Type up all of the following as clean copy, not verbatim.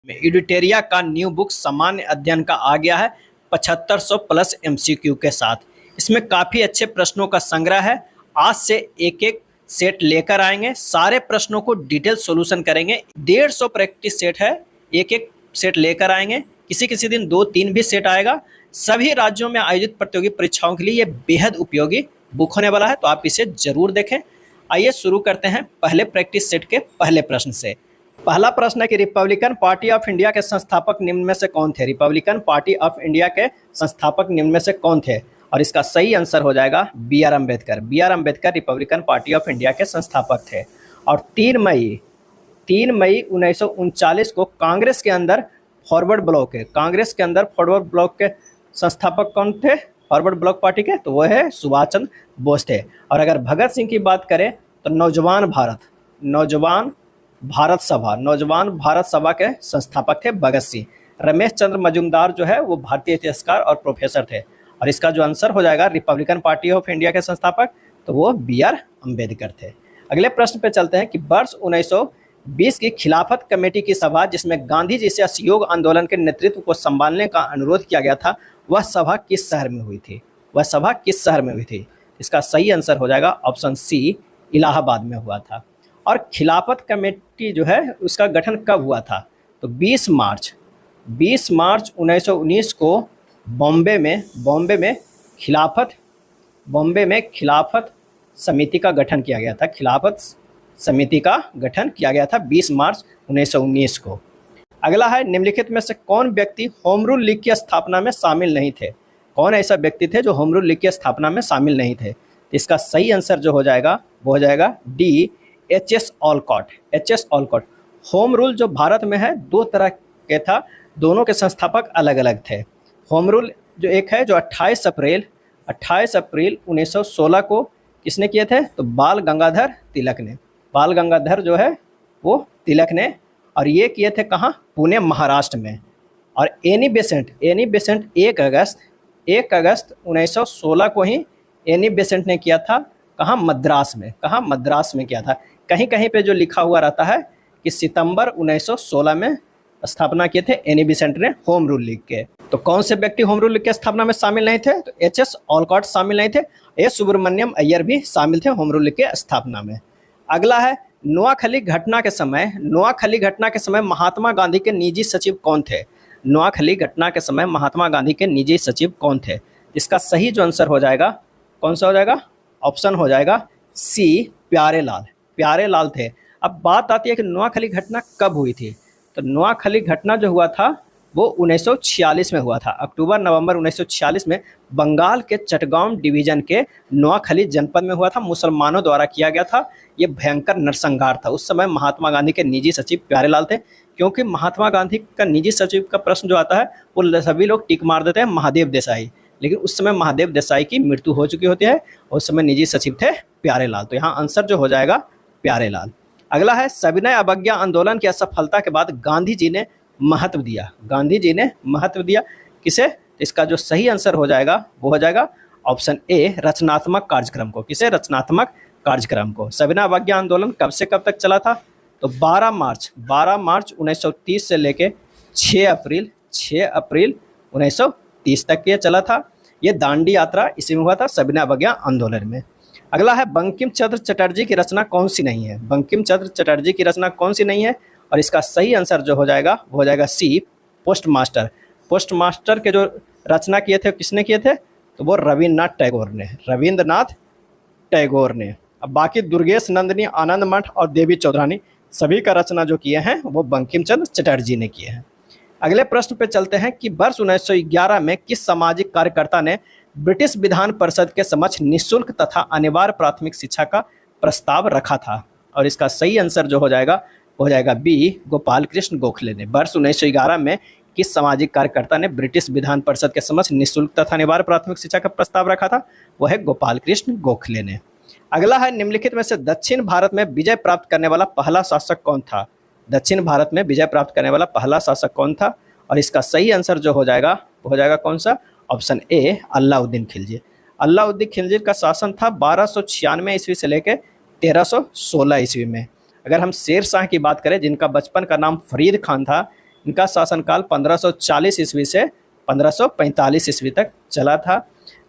में एडिटेरिया का new book सामान्य अध्ययन का आ गया है 7500 प्लस एमसीक्यू के साथ। इसमें काफ़ी अच्छे प्रश्नों का संग्रह है। आज से एक एक सेट लेकर आएंगे, सारे प्रश्नों को डिटेल सॉल्यूशन करेंगे। 150 प्रैक्टिस सेट है, एक एक सेट लेकर आएंगे। किसी किसी दिन 2-3 भी सेट आएगा। सभी राज्यों में आयोजित प्रतियोगी परीक्षाओं के लिए ये बेहद उपयोगी बुक होने वाला है, तो आप इसे जरूर देखें। आइए शुरू करते हैं पहले प्रैक्टिस सेट के पहले प्रश्न से। पहला प्रश्न है कि रिपब्लिकन पार्टी ऑफ इंडिया के संस्थापक निम्न में से कौन थे। रिपब्लिकन पार्टी ऑफ इंडिया के संस्थापक निम्न में से कौन थे, और इसका सही आंसर हो जाएगा B R Ambedkar. B R Ambedkar Republican Party of India के संस्थापक थे। और 3 मई 1939 को कांग्रेस के अंदर फॉरवर्ड ब्लॉक है, कांग्रेस के अंदर फॉरवर्ड ब्लॉक के संस्थापक कौन थे फॉरवर्ड ब्लॉक पार्टी के, तो वो है सुभाष चंद्र बोस थे। और अगर भगत सिंह की बात करें तो नौजवान भारत सभा के संस्थापक थे भगत सिंह। रमेश चंद्र मजूमदार जो है वो भारतीय इतिहासकार और प्रोफेसर थे। और इसका जो आंसर हो जाएगा रिपब्लिकन पार्टी ऑफ इंडिया के संस्थापक, तो वो बी आर अम्बेडकर थे। अगले प्रश्न पे चलते हैं कि वर्ष 1920 की खिलाफत कमेटी की सभा जिसमें गांधी जी से असहयोग आंदोलन के नेतृत्व को संभालने का अनुरोध किया गया था, वह सभा किस शहर में हुई थी? इसका सही आंसर हो जाएगा ऑप्शन सी, इलाहाबाद में हुआ था। और खिलाफत कमेटी जो है उसका गठन कब हुआ था, तो 20 मार्च 1919 को बॉम्बे में खिलाफत समिति का गठन किया गया था। खिलाफत समिति का गठन किया गया था 20 मार्च 1919 को। अगला है निम्नलिखित में से कौन व्यक्ति होम रूल लीग की स्थापना में शामिल नहीं थे? कौन ऐसा व्यक्ति थे जो होम रूल लीग की स्थापना में शामिल नहीं थे? इसका सही आंसर जो हो जाएगा वो हो जाएगा D, HS. Olcott. Home rule जो भारत में है 2 तरह के था, दोनों के संस्थापक अलग अलग थे। होम रूल जो एक है जो 28 अप्रैल 1916 को किसने किए थे, तो बाल गंगाधर जो है वो तिलक ने, और ये किए थे कहाँ, पुणे महाराष्ट्र में। और एनी बेसेंट 1 अगस्त 1916 को ही एनी बेसेंट ने किया था, कहाँ, मद्रास में किया था। कहीं कहीं पे जो लिखा हुआ रहता है कि सितंबर 1916 में स्थापना किए थे एनी बेसेंट ने होम रूल लीग के। तो कौन से व्यक्ति होम रूल लीग की स्थापना में शामिल नहीं थे, तो एच.एस. ऑलकॉट शामिल नहीं थे, ए सुब्रमण्यम अय्यर भी शामिल थे होम रूल लीग के स्थापना में। अगला है नोआखली घटना के समय महात्मा गांधी के निजी सचिव कौन थे? नोआखली घटना के समय महात्मा गांधी के निजी सचिव कौन थे? इसका सही जो आंसर हो जाएगा कौन सा हो जाएगा, ऑप्शन हो जाएगा सी, प्यारेलाल थे। अब बात आती है कि नोआखली घटना कब हुई थी, तो नोआखली घटना जो हुआ था वो 1946 में हुआ था। अक्टूबर-नवंबर 1946 में बंगाल के चटगांव डिवीजन के नोआखली जनपद में हुआ था, मुसलमानों द्वारा किया गया था। ये भयंकर नरसंहार था। उस समय महात्मा गांधी के निजी सचिव प्यारेलाल थे, क्योंकि महात्मा गांधी का निजी सचिव का प्रश्न जो आता है वो सभी लोग टिक मार देते हैं महादेव देसाई, लेकिन उस समय महादेव देसाई की मृत्यु हो चुकी होती है, और उस समय निजी सचिव थे प्यारेलाल। तो यहाँ आंसर जो हो जाएगा प्यारेलाल। अगला है सविनय अवज्ञा आंदोलन की असफलता के बाद गांधी जी ने महत्व दिया किसे? इसका जो सही आंसर हो जाएगा वो हो जाएगा ऑप्शन ए, रचनात्मक कार्यक्रम को। किसे? रचनात्मक कार्यक्रम को। सविनय अवज्ञा आंदोलन कब से कब तक चला था, तो 12 मार्च 1930 से लेके 6 अप्रैल 1930 तक ये चला था। ये दांडी यात्रा इसी में हुआ था, सविनय अवज्ञा आंदोलन में। अगला है बंकिम चंद्र चटर्जी की रचना कौन सी नहीं है? और इसका सही आंसर जो हो जाएगा वो हो जाएगा सी, पोस्टमास्टर के जो रचना किए थे किसने किए थे, तो वो रविन्द्रनाथ टैगोर ने। अब बाकी दुर्गेश नंदिनी, आनंद मठ और देवी चौधरानी सभी का रचना जो किए हैं वो बंकिम चंद्र चटर्जी ने किए हैं। अगले प्रश्न पे चलते हैं कि वर्ष 1911 में किस सामाजिक कार्यकर्ता ने ब्रिटिश विधान परिषद के समक्ष निःशुल्क तथा अनिवार्य प्राथमिक शिक्षा का प्रस्ताव रखा था? और इसका सही आंसर जो हो जाएगा वो हो जाएगा बी, गोपाल कृष्ण गोखले ने। वर्ष 1911 में किस सामाजिक कार्यकर्ता ने ब्रिटिश विधान परिषद के समक्ष निःशुल्क तथा अनिवार्य प्राथमिक शिक्षा का प्रस्ताव रखा था? वो है गोपाल कृष्ण गोखले ने। अगला है निम्नलिखित में से दक्षिण भारत में विजय प्राप्त करने वाला पहला शासक कौन था? और इसका सही आंसर जो हो जाएगा वो हो जाएगा कौन सा, ऑप्शन ए, अलाउद्दीन खिलजी का शासन था 1296 ईस्वी से लेकर 1316 ईस्वी में। अगर हम शेर शाह की बात करें जिनका बचपन का नाम फरीद खान था, इनका शासनकाल 1540 ईस्वी से 1545 ईस्वी तक चला था।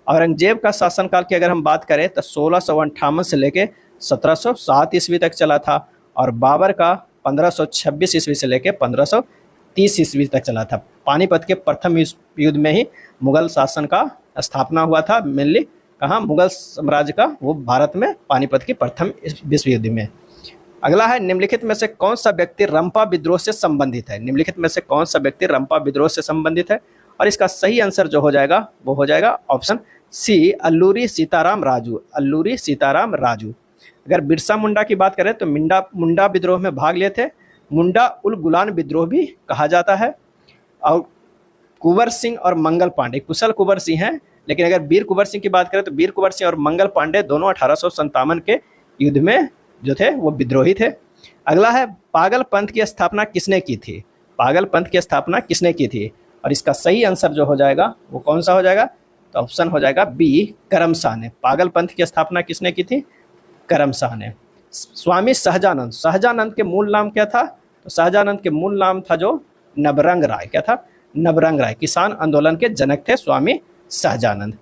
औरंगजेब का शासनकाल की अगर हम बात करें तो 1658 से लेके 1707 ईस्वी तक चला था, और बाबर का 1526 ईस्वी से लेके 1530 ईस्वी तक चला था। पानीपत के प्रथम युद्ध में ही मुगल शासन का स्थापना हुआ था, मेनली कहाँ, मुगल साम्राज्य का, वो भारत में पानीपत की प्रथम विश्व युद्ध में। अगला है, निम्नलिखित में से कौन सा व्यक्ति रंपा विद्रोह से संबंधित है। निम्नलिखित में से कौन सा व्यक्ति रंपा विद्रोह से संबंधित है, और इसका सही आंसर जो हो जाएगा वो हो जाएगा ऑप्शन सी, अल्लूरी सीताराम राजू। अल्लूरी सीताराम राजू। अगर बिरसा मुंडा की बात करें तो मुंडा विद्रोह में भाग लिए थे। मुंडा उल गुलान विद्रोह भी कहा जाता है। और कुंवर सिंह और मंगल पांडे कुशल कुंवर सिंह हैं, लेकिन अगर वीर कुंवर सिंह की बात करें तो वीर कुंवर सिंह और मंगल पांडे दोनों 1857 के युद्ध में जो थे वो विद्रोही थे। अगला है, पागल पंथ की स्थापना किसने की थी। पागल पंथ की स्थापना किसने की थी, और इसका सही आंसर जो हो जाएगा वो कौन सा हो जाएगा, तो ऑप्शन हो जाएगा बी, करम शाह ने। पागल पंथ की स्थापना किसने की थी, करम शाह ने। स्वामी सहजानंद, सहजानंद के मूल नाम क्या था, तो सहजानंद के मूल नाम था जो नवरंग राय। क्या था, नवरंग राय। किसान आंदोलन के जनक थे स्वामी सहजानंद।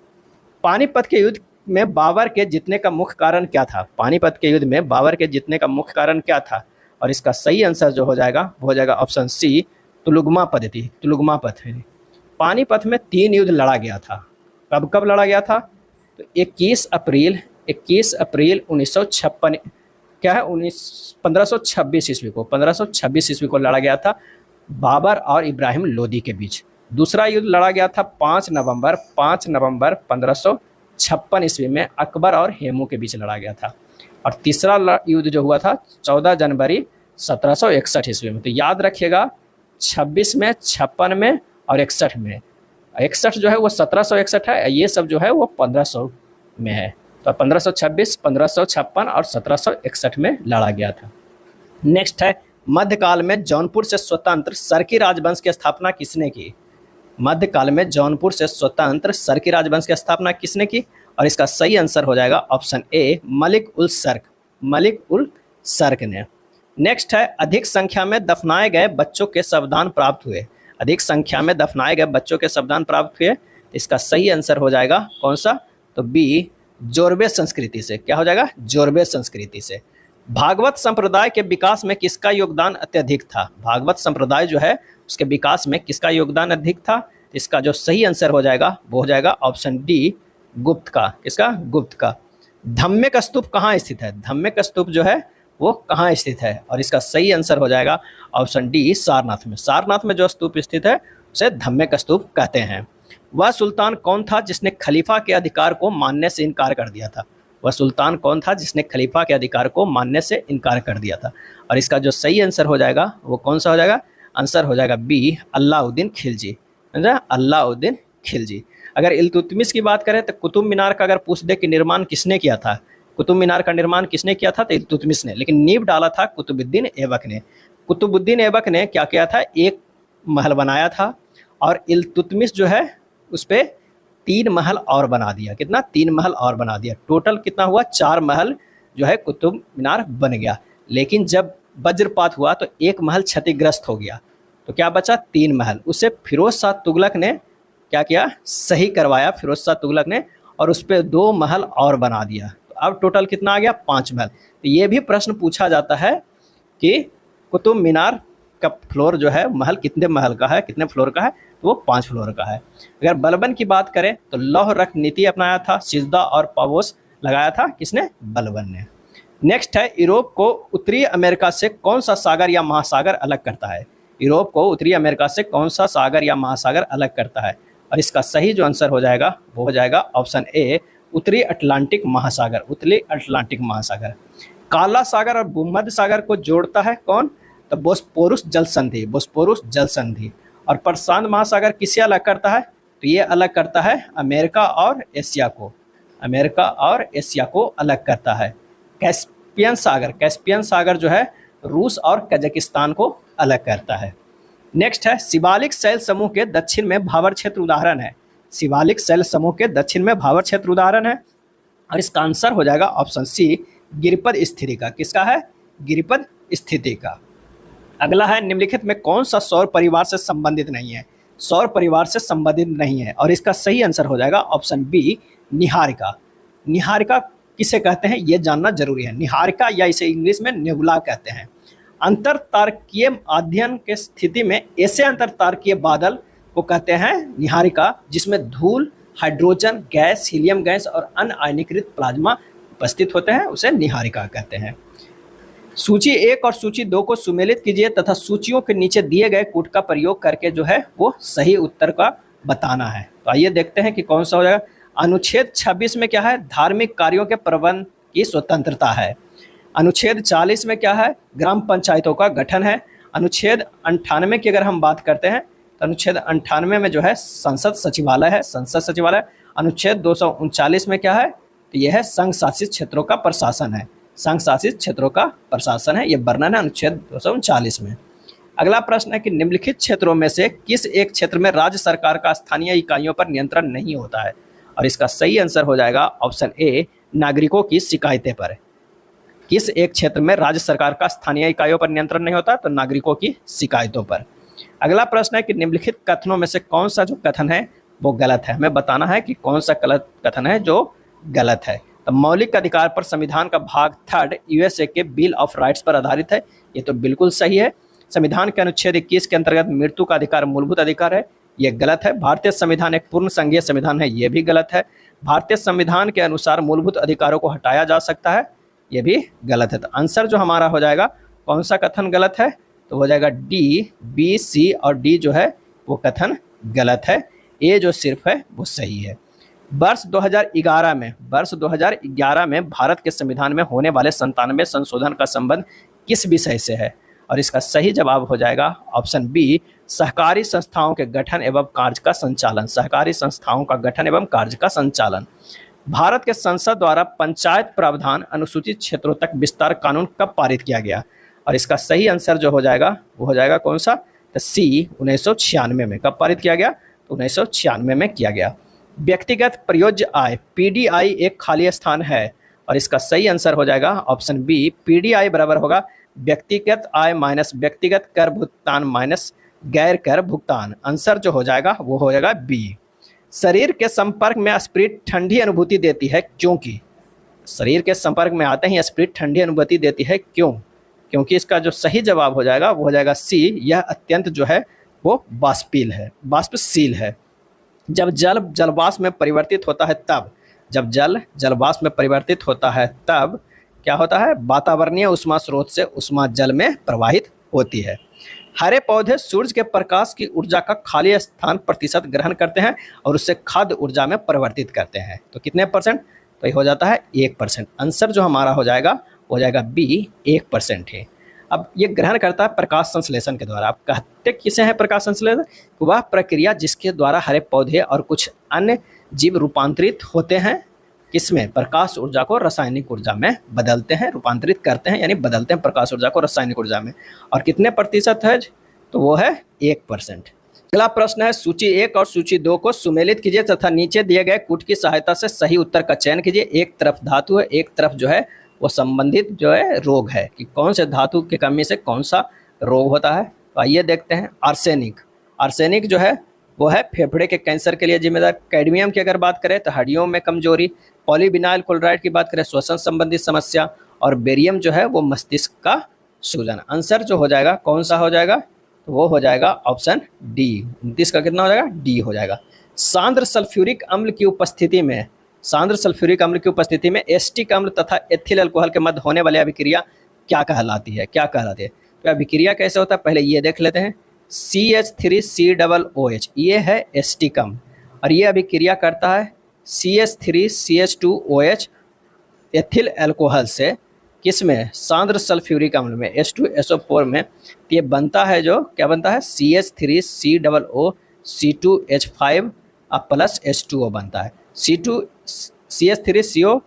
पानीपत के युद्ध में बाबर के जीतने का मुख्य कारण क्या था। पानीपत के युद्ध में बाबर के जीतने का मुख्य कारण क्या था, और इसका सही आंसर जो हो जाएगा वो हो जाएगा ऑप्शन सी, तुलुगमा पद्धति, तुलुगमा पद्धति। पानीपत में 3 युद्ध लड़ा गया था। कब कब लड़ा गया था, तो 21 अप्रैल 1956 क्या है 1526 ईस्वी को, 1526 ईस्वी को लड़ा गया था बाबर और इब्राहिम लोदी के बीच। दूसरा युद्ध लड़ा गया था 5 नवंबर 1556 ईस्वी में अकबर और हेमू के बीच लड़ा गया था। और तीसरा युद्ध जो हुआ था 14 जनवरी 1761 ईस्वी में। तो याद रखिएगा 26 में, 56 में और 61 में। 61 जो है वो 1761 है, ये सब जो है वो 1500 में है। तो 1526, 1556 और 1761 में लड़ा गया था। नेक्स्ट है, मध्यकाल में जौनपुर से स्वतंत्र सरकी राजवंश की स्थापना किसने की। मध्यकाल में जौनपुर से स्वतंत्र सरकी राजवंश की स्थापना किसने की, और इसका सही आंसर हो जाएगा ऑप्शन ए, मलिक उल सर्क, मलिक उल सर्क ने। नेक्स्ट है, अधिक संख्या में दफनाए गए बच्चों के शवदान प्राप्त हुए। अधिक संख्या में दफनाए गए बच्चों के शवदान प्राप्त हुए, इसका सही आंसर हो जाएगा कौन सा, तो बी, जोरबे संस्कृति से। क्या हो जाएगा, जोरबे संस्कृति से। भागवत संप्रदाय के विकास में किसका योगदान अत्यधिक था। भागवत संप्रदाय जो है उसके विकास में किसका योगदान अधिक था, इसका जो सही आंसर हो जाएगा वो हो जाएगा ऑप्शन डी, गुप्त का। किसका, गुप्त का। धम्मिक स्तूप कहाँ स्थित है। धम्मिक स्तूप जो है वो कहाँ स्थित है, और इसका सही आंसर हो जाएगा ऑप्शन डी, सारनाथ में। सारनाथ में जो स्तूप स्थित है उसे धम्मिक स्तूप कहते हैं। वह सुल्तान कौन था जिसने खलीफा के अधिकार को मानने से इनकार कर दिया था। वह सुल्तान कौन था जिसने खलीफा के अधिकार को मानने से इनकार कर दिया था, और इसका जो सही आंसर हो जाएगा वो कौन सा हो जाएगा, आंसर हो जाएगा बी, अलाउद्दीन खिलजी। समझा, अलाउद्दीन खिलजी। अगर इल्तुतमिश की बात करें तो कुतुब मीनार का अगर पूछ दे कि निर्माण किसने किया था, कुतुब मीनार का निर्माण किसने किया था, तो इल्तुतमिश ने, लेकिन नींव डाला था कुतुबुद्दीन ऐबक ने। कुतुबुद्दीन ऐबक ने क्या किया था, एक महल बनाया था, और इल्तुतमिश जो है उस पर 3 महल और बना दिया। कितना, 3 महल और बना दिया। टोटल कितना हुआ, 4 महल जो है कुतुब मीनार बन गया। लेकिन जब वज्रपात हुआ तो एक महल क्षतिग्रस्त हो गया, तो क्या बचा, 3 महल। उसे फिरोज शाह तुगलक ने क्या किया, सही करवाया फिरोज शाह तुगलक ने, और उस पर 2 महल और बना दिया। तो अब टोटल कितना आ गया, 5 महल। तो ये भी प्रश्न पूछा जाता है कि कुतुब मीनार का फ्लोर जो है, महल कितने महल का है, कितने फ्लोर का है, तो वो 5 फ्लोर का है। अगर बलबन की बात करें तो लौह रख नीति अपनाया था, सिजदा और पावोस लगाया था किसने, बलबन ने। नेक्स्ट है, यूरोप को उत्तरी अमेरिका से कौन सा सागर या महासागर अलग करता है। यूरोप को उत्तरी अमेरिका से कौन सा सागर या महासागर अलग करता है, और इसका सही जो आंसर हो जाएगा वो हो जाएगा ऑप्शन ए, उत्तरी अटलांटिक महासागर। उत्तरी अटलांटिक महासागर। काला सागर और भूमध्य सागर को जोड़ता है कौन, तो बोस्पोरस जल संधि, बोस्पोरस जल संधि। और प्रशांत महासागर किसे अलग करता है, तो ये अलग करता है अमेरिका और एशिया को, अमेरिका और एशिया को अलग करता है। कैस्पियन सागर, कैस्पियन सागर जो है रूस और कजाकिस्तान को अलग करता है। नेक्स्ट है, शिवालिक शैल समूह के दक्षिण में भावर क्षेत्र उदाहरण है। शिवालिक शैल समूह के दक्षिण में भावर क्षेत्र उदाहरण है, और इसका आंसर हो जाएगा ऑप्शन सी, गिरिपद स्थिति का। किसका है, गिरिपद स्थिति का। अगला है निम्नलिखित में कौन सा सौर परिवार से संबंधित नहीं है। सौर परिवार से संबंधित नहीं है और इसका सही आंसर हो जाएगा ऑप्शन बी निहारिका। निहारिका किसे कहते हैं ये जानना जरूरी है। निहारिका या इसे इंग्लिश में नेबुला कहते हैं। अंतरतारकीय अध्ययन के स्थिति में ऐसे अंतरतारकीय बादल को कहते हैं निहारिका जिसमें धूल, हाइड्रोजन गैस, हीलियम गैस और अनआयनीकृत प्लाज्मा उपस्थित होते हैं, उसे निहारिका कहते हैं। सूची 1 और सूची 2 को सुमेलित कीजिए तथा सूचियों के नीचे दिए गए कूट का प्रयोग करके जो है वो सही उत्तर का बताना है। तो आइए देखते हैं कि कौन सा हो जाएगा। अनुच्छेद 26 में क्या है, धार्मिक कार्यों के प्रबंध की स्वतंत्रता है। अनुच्छेद 40 में क्या है, ग्राम पंचायतों का गठन है। अनुच्छेद 98 की अगर हम बात करते हैं तो अनुच्छेद 98 में जो है संसद सचिवालय है, संसद सचिवालय। अनुच्छेद 239 में क्या है, तो यह है संघ शासित क्षेत्रों का प्रशासन है, संघ शासित क्षेत्रों का प्रशासन है, ये वर्णन है अनुच्छेद 239 में। अगला प्रश्न है कि निम्नलिखित क्षेत्रों में से किस एक क्षेत्र में राज्य सरकार का स्थानीय इकाइयों पर नियंत्रण नहीं होता है, और इसका सही आंसर हो जाएगा ऑप्शन ए नागरिकों की शिकायतें पर। किस एक क्षेत्र में राज्य सरकार का स्थानीय इकाइयों पर नियंत्रण नहीं होता, तो नागरिकों की शिकायतों पर। अगला प्रश्न है कि निम्नलिखित कथनों में से कौन सा जो कथन है वो गलत है। हमें बताना है कि कौन सा गलत कथन है जो गलत है। तो मौलिक अधिकार पर संविधान का भाग 3 यूएसए के बिल ऑफ राइट्स पर आधारित है, ये तो बिल्कुल सही है। संविधान के अनुच्छेद 21 के अंतर्गत मृत्यु का अधिकार मूलभूत अधिकार है, ये गलत है। भारतीय संविधान एक पूर्ण संघीय संविधान है, ये भी गलत है। भारतीय संविधान के अनुसार मूलभूत अधिकारों को हटाया जा सकता है, ये भी गलत है। तो आंसर जो हमारा हो जाएगा, कौन सा कथन गलत है, तो हो जाएगा डी, बी, सी और डी जो है वो कथन गलत है। ए जो सिर्फ है वो सही है। वर्ष 2011 में भारत के संविधान में होने वाले 97 संशोधन का संबंध किस विषय से है, और इसका सही जवाब हो जाएगा ऑप्शन बी सहकारी संस्थाओं के गठन एवं कार्य का संचालन। सहकारी संस्थाओं का गठन एवं कार्य का संचालन। भारत के संसद द्वारा पंचायत प्रावधान अनुसूचित क्षेत्रों तक विस्तार कानून कब पारित किया गया, और इसका सही आंसर जो हो जाएगा वो हो जाएगा कौन सा, तो सी 1996 में। कब पारित किया गया, तो 1996 में किया गया। व्यक्तिगत प्रयोज्य आय पीडीआई एक खाली स्थान है, और इसका सही आंसर हो जाएगा ऑप्शन बी पीडीआई बराबर होगा व्यक्तिगत आय माइनस व्यक्तिगत कर भुगतान माइनस गैर कर भुगतान। आंसर जो हो जाएगा वो हो जाएगा बी। शरीर के संपर्क में स्प्रिट ठंडी अनुभूति देती है क्योंकि, शरीर के संपर्क में आते ही स्प्रिट ठंडी अनुभूति देती है क्यों, क्योंकि इसका जो सही जवाब हो जाएगा वो हो जाएगा सी, यह अत्यंत जो है वो वाष्पशील है। जब जल जलवाष्प में परिवर्तित होता है तब, जब जल जलवाष्प में परिवर्तित होता है तब क्या होता है, वातावरणीय उष्मा स्रोत से उष्मा जल में प्रवाहित होती है। हरे पौधे सूर्य के प्रकाश की ऊर्जा का खाली स्थान प्रतिशत ग्रहण करते हैं और उससे खाद्य ऊर्जा में परिवर्तित करते हैं। तो कितने परसेंट, तो ये हो जाता है 1%। आंसर जो हमारा हो जाएगा बी 1% है। अब ये ग्रहण करता है प्रकाश संश्लेषण के द्वारा। आप कहते किसे हैं प्रकाश संश्लेषण, वह प्रक्रिया जिसके द्वारा हरे पौधे और कुछ अन्य जीव रूपांतरित होते हैं किसमें, प्रकाश ऊर्जा को रासायनिक ऊर्जा में बदलते हैं, रूपांतरित करते हैं, यानी बदलते हैं प्रकाश ऊर्जा को रासायनिक ऊर्जा में। और कितने प्रतिशत है, तो वो है 1%। अगला प्रश्न है सूची 1 और सूची 2 को सुमेलित कीजिए तथा नीचे दिए गए कूट की सहायता से सही उत्तर का चयन कीजिए। एक तरफ धातु है, एक तरफ जो है वो संबंधित जो है रोग है, कि कौन से धातु की कमी से कौन सा रोग होता है। तो आइए देखते हैं। आर्सेनिक जो है वो है फेफड़े के कैंसर के लिए जिम्मेदार। कैडमियम की अगर बात करें तो हड्डियों में कमजोरी। पॉलीविनाइल क्लोराइड की बात करें स्वसन संबंधी समस्या। और बेरियम जो है वो मस्तिष्क का सूजन। आंसर जो हो जाएगा कौन सा हो जाएगा, तो वो हो जाएगा ऑप्शन डी। 29 का कितना हो जाएगा, डी हो जाएगा। सांद्र सल्फ्यूरिक अम्ल की उपस्थिति में एसिटिक अम्ल तथा एथिल अल्कोहल के मध्य होने वाली अभिक्रिया क्या कहलाती है, तो अभिक्रिया कैसे होता है पहले ये देख लेते हैं। CH3COOH ये है एसिटिक अम्ल, और ये अभिक्रिया करता है CH3CH2OH एथिल अल्कोहल से किसमें, सांद्र सल्फ्यूरिक अम्ल में H2SO4 में। ये बनता है जो क्या बनता है, CH3COO C2H5 प्लस H2O बनता है। CH3COO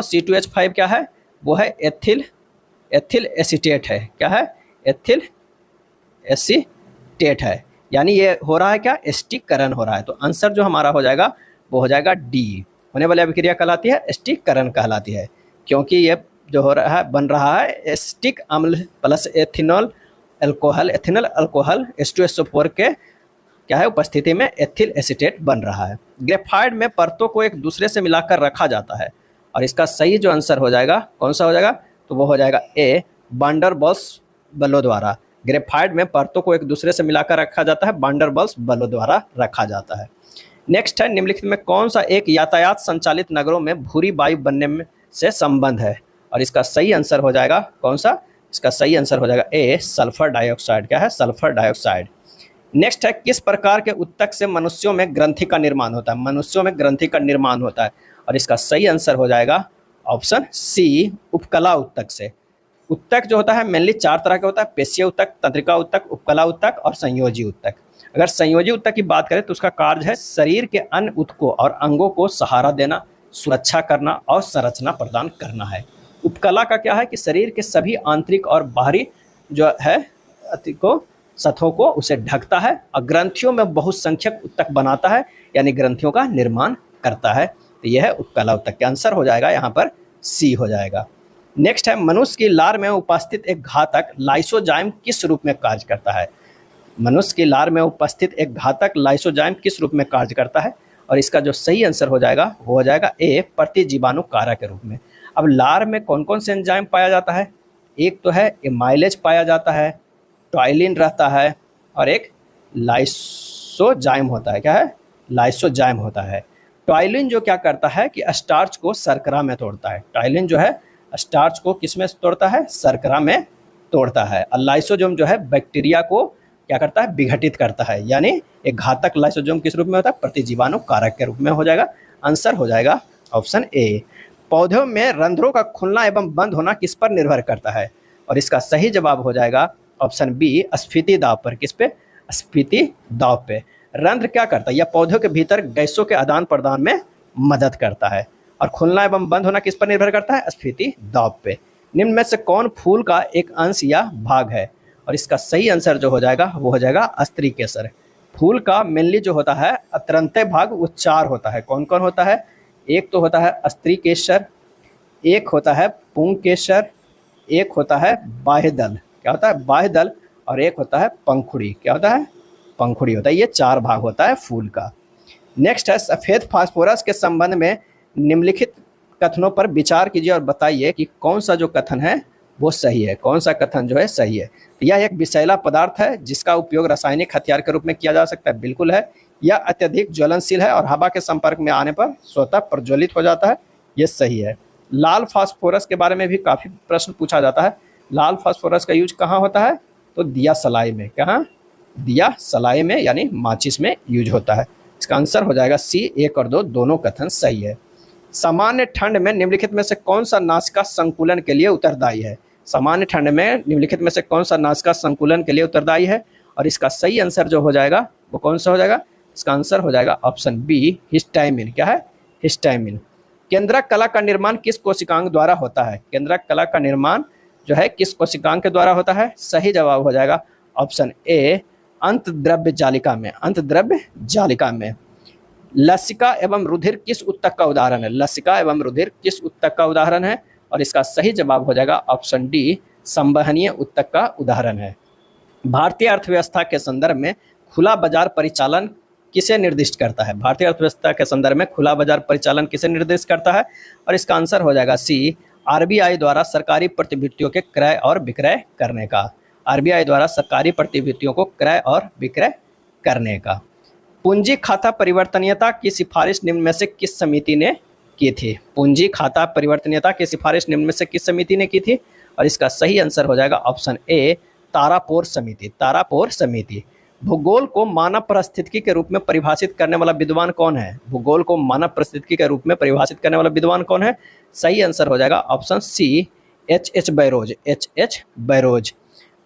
C2H5 क्या है, वो है एथिल एसीटेट है। क्या है, एथिल एसीटेट है, यानी ये हो रहा है क्या, एस्टिकरण हो रहा है। तो आंसर जो हमारा हो जाएगा वो हो जाएगा डी। होने वाली अभिक्रिया कहलाती है एस्टिकरण कहलाती है, क्योंकि ये जो हो रहा है बन रहा है एसिटिक अम्ल plus ethanol alcohol, ethanol alcohol H2SO4 के क्या है उपस्थिति में एथिल एसीटेट बन रहा है। ग्रेफाइट में परतों को एक दूसरे से मिलाकर रखा जाता है और इसका सही जो आंसर हो जाएगा कौन सा हो जाएगा, तो वो हो जाएगा ए, वांडरबॉल्स बलों द्वारा। ग्रेफाइट में परतों को एक दूसरे से मिलाकर रखा जाता है, वांडरबॉल्स बलों द्वारा रखा जाता है। नेक्स्ट है, निम्नलिखित में कौन सा एक यातायात संचालित नगरों में भूरी वायु बनने में से संबंध है, और इसका सही आंसर हो जाएगा कौन सा, इसका सही आंसर हो जाएगा ए, सल्फर डाइऑक्साइड। क्या है, सल्फर डाइऑक्साइड। नेक्स्ट है, किस प्रकार के उत्तक से मनुष्यों में ग्रंथि का निर्माण होता है, मनुष्यों में ग्रंथि का निर्माण होता है, और इसका सही आंसर हो जाएगा ऑप्शन सी, उपकला उत्तक से। उत्तक जो होता है मेनली 4 तरह का होता है, पेशीय उत्तक, तंत्रिका उत्तक, उपकला उत्तक और संयोजी उत्तक। अगर संयोजी उत्तक की बात करें तो उसका कार्य है शरीर के अन्य उत्तकों और अंगों को सहारा देना, सुरक्षा करना और संरचना प्रदान करना है। उपकला का क्या है कि शरीर के सभी आंतरिक और बाहरी जो है को सतहों को उसे ढकता है, और ग्रंथियों में बहुसंख्यक उत्तक बनाता है, यानी ग्रंथियों का निर्माण करता है। तो यह है उपकला उत्तक। का आंसर हो जाएगा यहाँ पर सी हो जाएगा। नेक्स्ट है, मनुष्य की लार में उपस्थित एक घातक लाइसोजाइम किस रूप में कार्य करता है, मनुष्य की लार में उपस्थित एक घातक लाइसोजाइम किस रूप में कार्य करता है, और इसका जो सही आंसर हो जाएगा वो हो जाएगा ए, प्रतिजीवाणु कारक के रूप में। अब लार में कौन कौन से एंजाइम पाया जाता है, एक तो है एमाइलेज पाया जाता है, टॉयलिन रहता है, और एक लाइसोजाइम होता है। क्या है, लाइसोजाइम होता है। टॉयलिन जो क्या करता है कि स्टार्च को शर्करा में तोड़ता है, टॉयलिन जो है स्टार्च को किस में तोड़ता है, शर्करा में तोड़ता है। और लाइसोजोम जो है बैक्टीरिया को क्या करता है, विघटित करता है, यानी एक घातक लाइसोजोम किस रूप में होता है, प्रतिजीवाणु कारक के रूप में हो जाएगा। आंसर हो जाएगा ऑप्शन ए। पौधों में रंध्रों का खुलना एवं बंद होना किस पर निर्भर करता है, और इसका सही जवाब हो जाएगा ऑप्शन बी, स्फीति दाब पर। किस पे, स्फीति दाब पे। रंध्र क्या करता है, यह पौधों के भीतर गैसों के आदान प्रदान में मदद करता है, और खुलना एवं बंद होना किस पर निर्भर करता है, स्फीति दाब पे। निम्न में से कौन फूल का एक अंश या भाग है, और इसका सही आंसर जो हो जाएगा वो हो जाएगा स्त्री केसर। फूल का मेनली जो होता है अतरंते भाग वो 4 होता है। कौन कौन होता है, एक तो होता है स्त्री केसर, एक होता है पुंग केसर, एक होता है बाह्य दल, क्या होता है, बाह्य दल, और एक होता है पंखुड़ी। क्या होता है, पंखुड़ी होता है। ये 4 भाग होता है फूल का। नेक्स्ट है, सफ़ेद फास्फोरस के संबंध में निम्नलिखित कथनों पर विचार कीजिए और बताइए कि कौन सा जो कथन है वो सही है, कौन सा कथन जो है सही है। यह एक विषैला पदार्थ है जिसका उपयोग रासायनिक हथियार के रूप में किया जा सकता है, बिल्कुल है। यह अत्यधिक ज्वलनशील है और हवा के संपर्क में आने पर स्वतः प्रज्वलित हो जाता है, ये सही है। लाल फास्फोरस के बारे में भी काफ़ी प्रश्न पूछा जाता है। लाल फास्फोरस का यूज कहाँ होता है, तो दिया सलाई में, कहाँ, दिया सलाई में, यानी माचिस में यूज होता है। इसका आंसर हो जाएगा सी, 1 और 2 दोनों कथन सही है। सामान्य ठंड में निम्नलिखित में से कौन सा नासिका संकुलन के लिए उत्तरदायी है, सामान्य ठंड में निम्नलिखित में से कौन सा नासिका संकुलन के लिए उत्तरदायी है, और इसका सही आंसर जो हो जाएगा वो कौन सा हो जाएगा, इसका आंसर हो जाएगा ऑप्शन बी, हिस्टामिन। क्या है, हिस्टामिन। केंद्रक कला का निर्माण किस कोशिकांग द्वारा होता है, केंद्रक कला का निर्माण जो है किस कोशिकांग के द्वारा होता है, सही जवाब हो जाएगा ऑप्शन ए, अंतद्रव्य जालिका में, अंतद्रव्य जालिका में। लसिका एवं रुधिर किस उत्तक का उदाहरण है, लसिका एवं रुधिर किस उत्तक का उदाहरण है, और इसका सही जवाब हो जाएगा ऑप्शन डी, संवहनीय उत्तक का उदाहरण है। भारतीय अर्थव्यवस्था के संदर्भ में खुला बाजार परिचालन किसे निर्दिष्ट करता है, भारतीय अर्थव्यवस्था के संदर्भ में खुला बाजार परिचालन किसे निर्दिष्ट करता है, और इसका आंसर हो जाएगा सी, आरबीआई द्वारा सरकारी प्रतिभूतियों के क्रय और विक्रय करने का, आरबीआई द्वारा सरकारी प्रतिभूतियों को क्रय और विक्रय करने का। पूंजी खाता परिवर्तनीयता की सिफारिश निम्न में से किस समिति ने की थी, पूंजी खाता परिवर्तनीयता की सिफारिश निम्न में से किस समिति ने की थी, और इसका सही आंसर हो जाएगा ऑप्शन ए, तारापोर समिति, तारापोर समिति। भूगोल को मानव पारिस्थितिकी के रूप में परिभाषित करने वाला विद्वान कौन है, भूगोल को मानव पारिस्थितिकी के रूप में परिभाषित करने वाला विद्वान कौन है, सही आंसर हो जाएगा option C, H.H. Barrows, H.H. Barrows.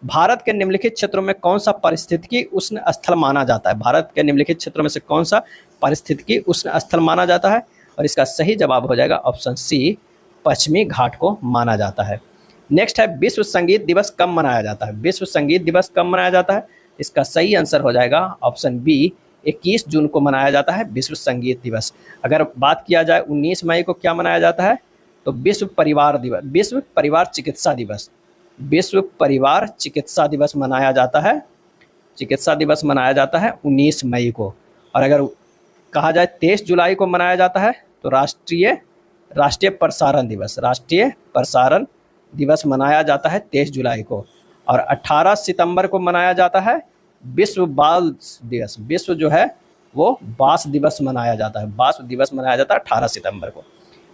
भारत के निम्नलिखित क्षेत्रों में कौन सा पारिस्थितिकी उष्ण स्थल माना जाता है, भारत के निम्नलिखित क्षेत्रों में से कौन सा पारिस्थितिकी उष्ण स्थल माना जाता है, और इसका सही जवाब हो जाएगा ऑप्शन सी, पश्चिमी घाट को माना जाता है। नेक्स्ट है, विश्व संगीत दिवस कब मनाया जाता है, विश्व संगीत दिवस कब मनाया जाता है, इसका सही आंसर हो जाएगा ऑप्शन बी, 21 जून को मनाया जाता है विश्व संगीत दिवस। अगर बात किया जाए 19 मई को क्या मनाया जाता है, तो विश्व परिवार दिवस, विश्व परिवार चिकित्सा दिवस, विश्व परिवार चिकित्सा दिवस मनाया जाता है, चिकित्सा दिवस मनाया जाता है 19 मई को। और अगर कहा जाए 23 जुलाई को मनाया जाता है तो राष्ट्रीय प्रसारण दिवस, राष्ट्रीय प्रसारण दिवस मनाया जाता है 23 जुलाई को। और 18 सितंबर को मनाया जाता है विश्व बाल दिवस, विश्व जो है वो बांस दिवस मनाया जाता है, बांस दिवस मनाया जाता है 18 सितंबर को।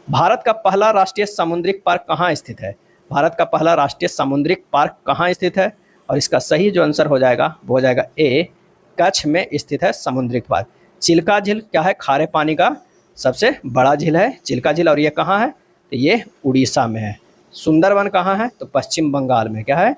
भारत का पहला राष्ट्रीय समुद्रिक पार्क कहाँ स्थित है? भारत का पहला राष्ट्रीय समुद्रिक पार्क कहाँ स्थित है? और इसका सही जो आंसर हो जाएगा वो हो जाएगा ए, कच्छ में स्थित है समुद्रिक पार्क। चिल्का झील क्या है? खारे पानी का सबसे बड़ा झील है चिल्का झील, और ये कहाँ है? तो ये उड़ीसा में है। सुंदरवन कहाँ है? तो पश्चिम बंगाल में। क्या है?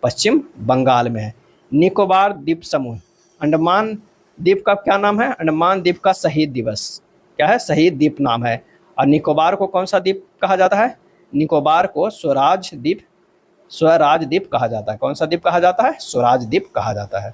पश्चिम बंगाल में है। निकोबार द्वीप समूह, अंडमान द्वीप का क्या नाम है? अंडमान द्वीप का शहीद दिवस क्या है? शहीद द्वीप नाम है। और निकोबार को कौन सा द्वीप कहा जाता है? निकोबार को स्वराज द्वीप कहा जाता है। कौन सा द्वीप कहा जाता है? स्वराज द्वीप कहा जाता है।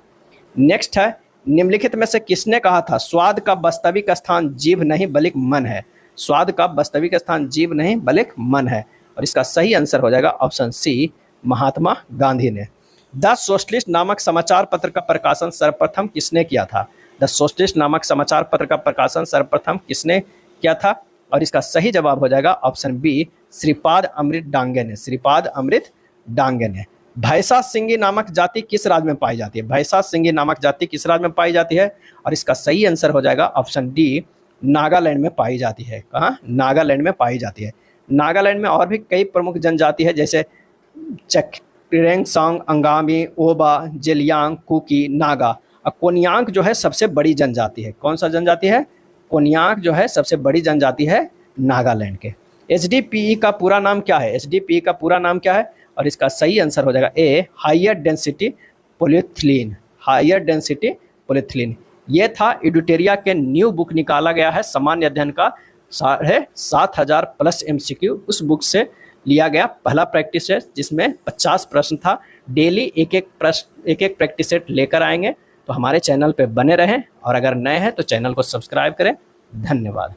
नेक्स्ट है, निम्नलिखित में से किसने कहा था स्वाद का वास्तविक स्थान जीभ नहीं बल्कि मन है? स्वाद का वास्तविक स्थान जीभ नहीं बल्कि मन है। और इसका सही आंसर हो जाएगा ऑप्शन सी, महात्मा गांधी ने। द सोशलिस्ट नामक समाचार पत्र का प्रकाशन सर्वप्रथम किसने किया था? द सोशलिस्ट नामक समाचार पत्र का प्रकाशन सर्वप्रथम किसने किया था? और इसका सही जवाब हो जाएगा ऑप्शन बी, श्रीपाद अमृत डांगे ने, श्रीपाद अमृत डांगे ने। भैंसा सिंगी नामक जाति किस राज्य में पाई जाती है? भैंसा सिंगी नामक जाति किस राज्य में पाई जाती है? और इसका सही आंसर हो जाएगा ऑप्शन डी, नागालैंड में पाई जाती है। कहाँ? नागालैंड में पाई जाती है। नागालैंड में और भी कई प्रमुख जनजाति है, जैसे चकरेंगसांग, अंगामी, ओबा, जेलियांग, कुकी, नागा। और कोन्याक जो है सबसे बड़ी जनजाति है। कौन सा जनजाति है? कोन्याक जो है सबसे बड़ी जनजाति है नागालैंड के। एचडीपीई का पूरा नाम क्या है? एचडीपीई का पूरा नाम क्या है? और इसका सही आंसर हो जाएगा A, higher density polythene, higher density polythene. ये था एडुटेरिया के न्यू बुक निकाला गया है सामान्य अध्ययन का 7,500 प्लस एमसीक्यू। उस बुक से लिया गया पहला प्रैक्टिस सेट, जिसमें 50 प्रश्न था। डेली एक एक प्रैक्टिस सेट लेकर आएंगे। तो हमारे चैनल पे बने रहें, और अगर नए हैं तो चैनल को सब्सक्राइब करें। धन्यवाद।